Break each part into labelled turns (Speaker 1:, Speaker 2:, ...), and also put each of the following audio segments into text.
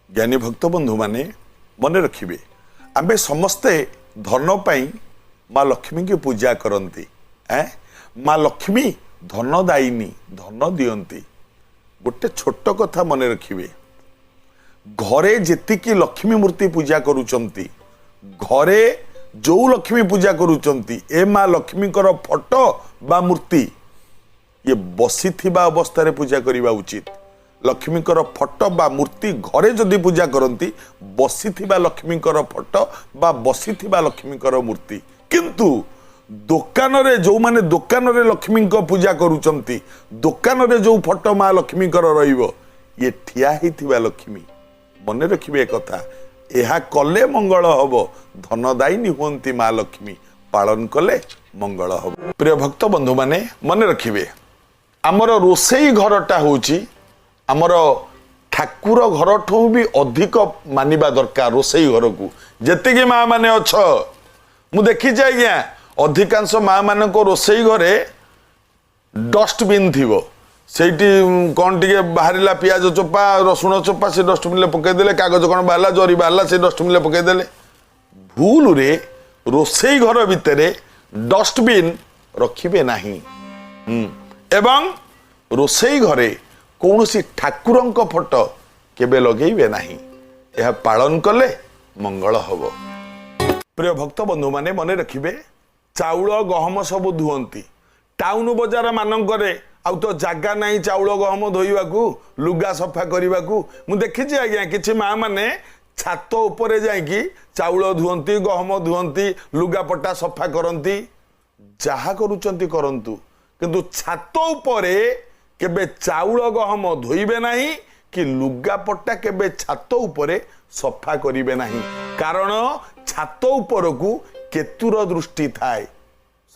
Speaker 1: ज्ञानी भक्त बंधु माने मन रखिए आमे समस्ते धन पाई माँ लक्ष्मी की पूजा करती माँ लक्ष्मी धन दायिनी धन दियंती गोटे छोट कथा मन रखिए घरे जेतिकी लक्ष्मी मूर्ति पूजा करुचंती घरे जो लक्ष्मी पूजा करुचंती ए माँ लक्ष्मी फोटो बा मूर्ति ये बसी अवस्था रे पूजा करने उचित लक्ष्मी फोटो बा मूर्ति घरे जदि पूजा करती बसी लक्ष्मी फोटो बा बसी लक्ष्मी मूर्ति किंतु दुकान रे जो माने दुकान रे लक्ष्मी पूजा करुचंती दुकान रे जो फोटो माँ लक्ष्मी रहिबो ये ठिया हिथिबा लक्ष्मी मन रखिबे कथा यह कले मंगल हब धनदायिनी हुंती माँ लक्ष्मी पालन कले मंगल हब। प्रिय भक्त बंधु माने मन रखिबे आमर रोसई घरटा होची आमर ठाकुर घर ठू भी अधिक मानिबा दरकार रोसई घर को जेतिकी माँ माने अछ मु देखी आज्ञा अधिकांश माँ मान रोसई घरे डस्टबिन थी सेठी कौन टे बाहर पियाज चोपा रसुण चोपा से डस्टबिन पकईदे कागज कौन बाहर जरी बाहर से डस्टबिन पकईदे भूल रे रोसई घर भितर डस्टबिन रखिबे नहीं एवं रोसई घरे कौन सी ठाकुर फोटो केबे लगेबे नहीं यह पालन कले मंगल हब। प्रिय भक्त बंधु माने मन रखिबे चाउल गहम सब धुअंती टाउन बजार मानकरे आउ तो जगह नहीं चाउल गहम धोइबाकू लुगा सफा करने मु देखी आज्ञा किछि माँ माने छात उपरे जाइकी चाउल धुअंती गहम धुअंती लुगापटा सफा करती जहा करुचंती करंतु किंतु छात उपरे केबे चाउल गहम धोइबे नहीं कि लुगापटा केबे छात उपरे सफा करिबे नहीं कारण छात उपर को केतुर दृष्टि थाए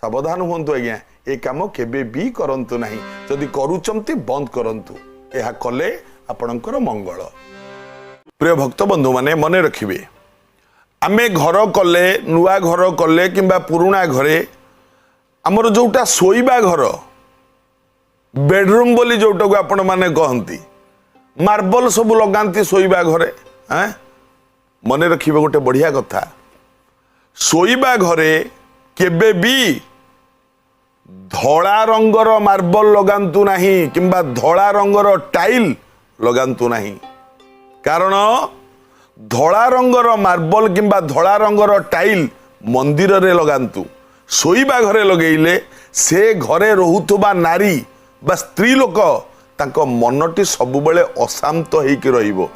Speaker 1: सावधान हुंतु आज्ञा ए काम केबे भी करंतु नहीं जदि करूचंती बंद करंतु यह कले आपणकर मंगल। प्रिय भक्त बंधु माने मन रखिबे आमे घर कले नुआ घर कले किंबा पुराणा घरे आमर जोटा सोइबा घर बेडरूम बोली जोटा को आपण माने कहंती मार्बल सब लगांती सोइबा घरे मन रखिबे गोटे बढ़िया कथा सोइबा घरे केबे भी धड़ा रंगर मार्बल लगांतु नहीं किंबा धड़ा रंगर टाइल लगांतु नहीं कारण धड़ा रंगर मार्बल किंबा धड़ा रंगर टाइल मंदिर रे लगांतु सोइबा घरे लगेइले से घरे रहुथबा नारी बा स्त्री लोक तांको मनटी सबुबेले अशांत होइके रहिबो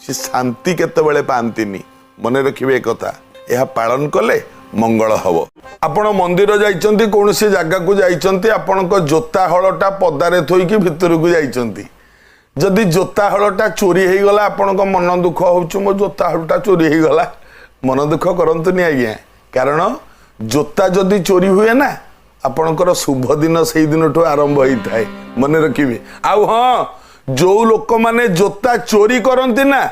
Speaker 1: से शांति केतेबेले पांतिनी मन रखिबे कथा यह पालन कले मंगल हब। आपण मंदिर जाइचंती कौन सी जगह को जाइचंती आपण को जोता हलटा पदारे थोइकी भितर को जाइचंती जदि जोता हलटा चोरी हो गला आपण को मन दुख होउछु मो जोता हलटा चोरी हो गला मन दुख करंतुनी आज्ञा कारण जोता जदि चोरी हुए ना आपणकर शुभ दिन से दिन ठू आरंभ होता है मन रखिए आउ हाँ जो लोक माने जोता चोरी करती ना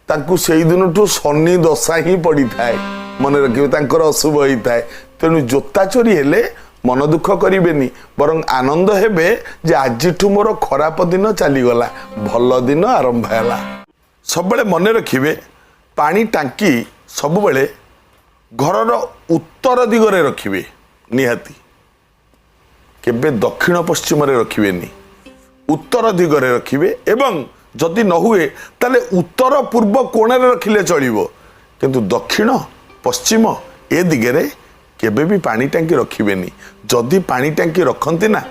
Speaker 1: ताकू से दिन ठू शनि दशा ही पड़ी थाए मन रखिए तांकर अशुभ होता है तेणु जोता चोरी हेले मन दुख करेनि बरं आनंद हेबे जे आज मोर खराब दिन चलीगला भल दिन आरंभ है सब मन रखिए पानी टांकी सब बेले घरर उत्तर दिगरे रखिए निहाती केबे दक्षिण पश्चिम रे रखिबेनी उत्तर दिगरे रखिबे एवं जदि न हुए ताले उत्तर पूर्व कोण रे रखिले चलिबो किंतु दक्षिण पश्चिम ए दिगरे केबे भी पानी टांकी रखिबेनी जदि पानी टांकी रखंती ना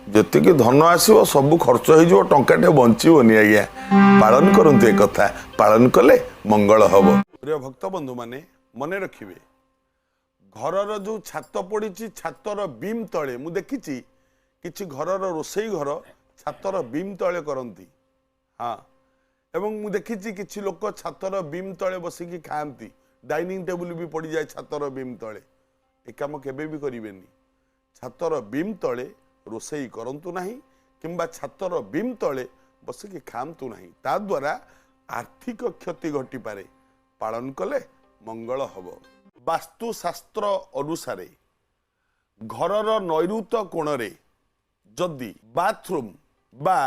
Speaker 1: जतिके धन आसीबो सब खर्च हो जो टंकाटे बंचिबोनी आज्ञा पालन करंतु ए कथा पालन कले मंगल हब। प्रिय भक्त बंधु माने मने रखिबे घरर जो छात पड़ी छातर बीम तले मु देखी किछि घरर रोसई घर छातर बीम तले करती हाँ एवं मु देखी किछि लोक छातर बीम तले बसिकी खाती डाइनिंग टेबुल भी पड़ जाए छातर बीम तले ए काम केबे भी करिवेनी छातर बीम तले रोसई करंतु नहीं किंबा छातर बीम तले बसिकी खातु नहीं ता द्वारा आर्थिक क्षति घटी पारे पालन कले मंगल हब। वास्तुशास्त्र अनुसार घरर नैऋत कोणरे जदि बाथरूम बा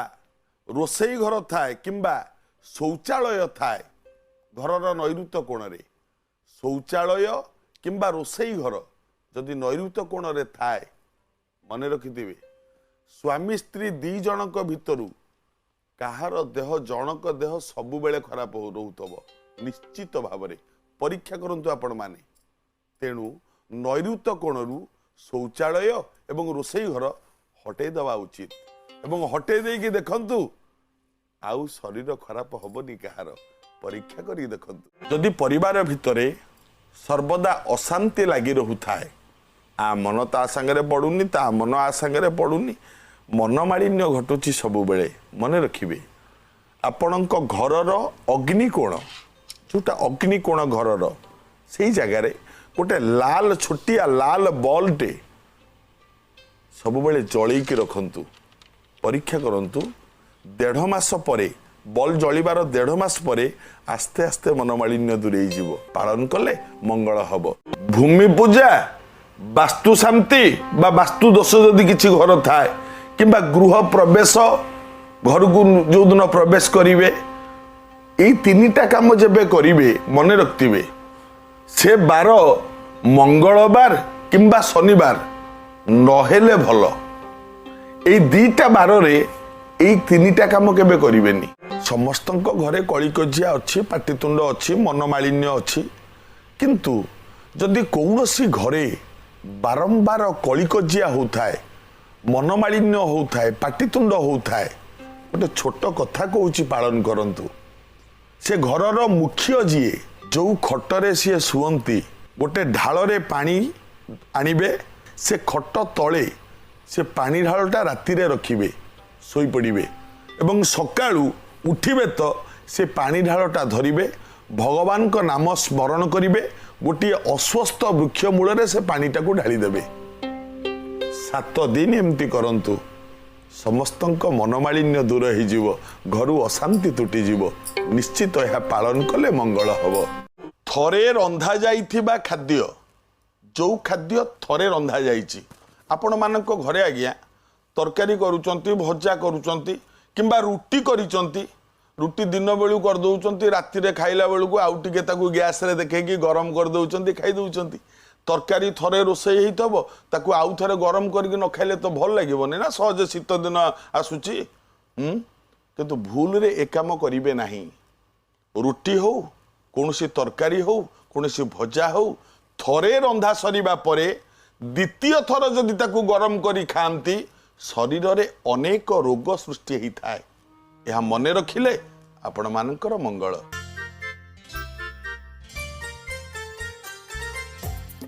Speaker 1: रोसई घर थाए किंबा शौचालय थाए घरर नैऋत्य कोण रे शौचालय किंबा रोसई घर जदि नैऋत्य कोण रे थाए मन रखिथिबे स्वामी स्त्री दी जनक भितरु कहार देह जनक देह सबु बेले खराब हो रहउतबो निश्चित भाव में परीक्षा करंतु आपण माने तेणु नैऋत्य कोणरू शौचालय एवं रोसई घर हटे दवा उचित एवं हटे देकी देखंतु आउ शरीर खराब हबनी कहार परीक्षा करी देखंतु जदि परिवार भितरे सर्वदा अशांति लगी रहुथाए आ मन ता संगे पड़ुनी ता मन आ संगे पड़ुनी मनमालिन्य घटुची सबु बेले मन रखिबे आपणक घरर अग्निकोण जोटा अग्निकोण घरर से जगार गोटे लाल छोटिया लाल बल्बटे सब बेले जलैकी रखंतु परीक्षा करंतु 1.5 मास परे बल्ब जलिबार 1.5 मास परे आस्ते आस्ते मनमालिन्य दूरे जीव पालन कले मंगल हब भूमि पूजा वास्तु शांति बा वास्तु दोष जदि किछि घर थाए किंबा गृह प्रवेश घर को जो दिन प्रवेश करिवे এই তিনটা কাম যেবে করিবে মনে রাখতিবে সে বার মঙ্গলবার কিংবা শনিবার নহলে ভাল এই দুইটা বাରରେ এই তিনটা কাম কেবে করিবেনি সমস্তଙ୍କ ঘরে কলিকজিয়া ଅଛି পাটিতুণ্ড ଅଛି মনমালিন্য ଅଛି কিন্তু যদি কৌনসি ঘরে বারম্বার কলিকজিয়া होउथाए মনমালিন্য होउथाए পাটিতুণ্ড होउथाए गोटे छोट कथा कहूची पालन करंतु से घरर मुख्य जीए जो खटरे सी शुअंती गोटे ढाଳରେ पानी आनिबे से खट तले से पानी ढालटा राति रे रखिबे सोई पड़िबे एवं सकाळू उठिबे तो से पानी ढालटा धरिबे भगवान को नाम स्मरण करिबे गोटे अस्वस्थ वृक्ष मूल से पानीटा को ढाली देबे 7 दिन एमती करंतु समस्तंक मनमालिन्य दूर हो घर अशांति तुटिजीव निश्चित यह पालन कले मंगल हब थरे रंधा जाइथिबा खाद्य जो खाद्य थरे रंधा जाइछि आपण मानक घरे आज्ञा तरकारी करूचंती भजा करूचंती किंबा रुटी करिचंती रुटी दिन बेलू कर दउचंती राति रे खाइला बेलू को आउ टिके ताकू गैस रे देखेकी गरम कर दउचंती खाइ दउचंती तरकारी थरे रोसई होइतबो ताकू आउ थरे गरम करके न खाइले तो भल लागिबोनी ना सहज शीत दिन आसुची किंतु भूल रे एक काम करिवे नाही रुटी हो कोनसी तरकारी हो कोनसी भजा हो थरे रंधा सरीबा परे द्वितीय थर जदि ताकू गरम करी खांती शरीर रे अनेक रोग सृष्टि होइथाय यह मने रखिले आपण मानकर मंगल।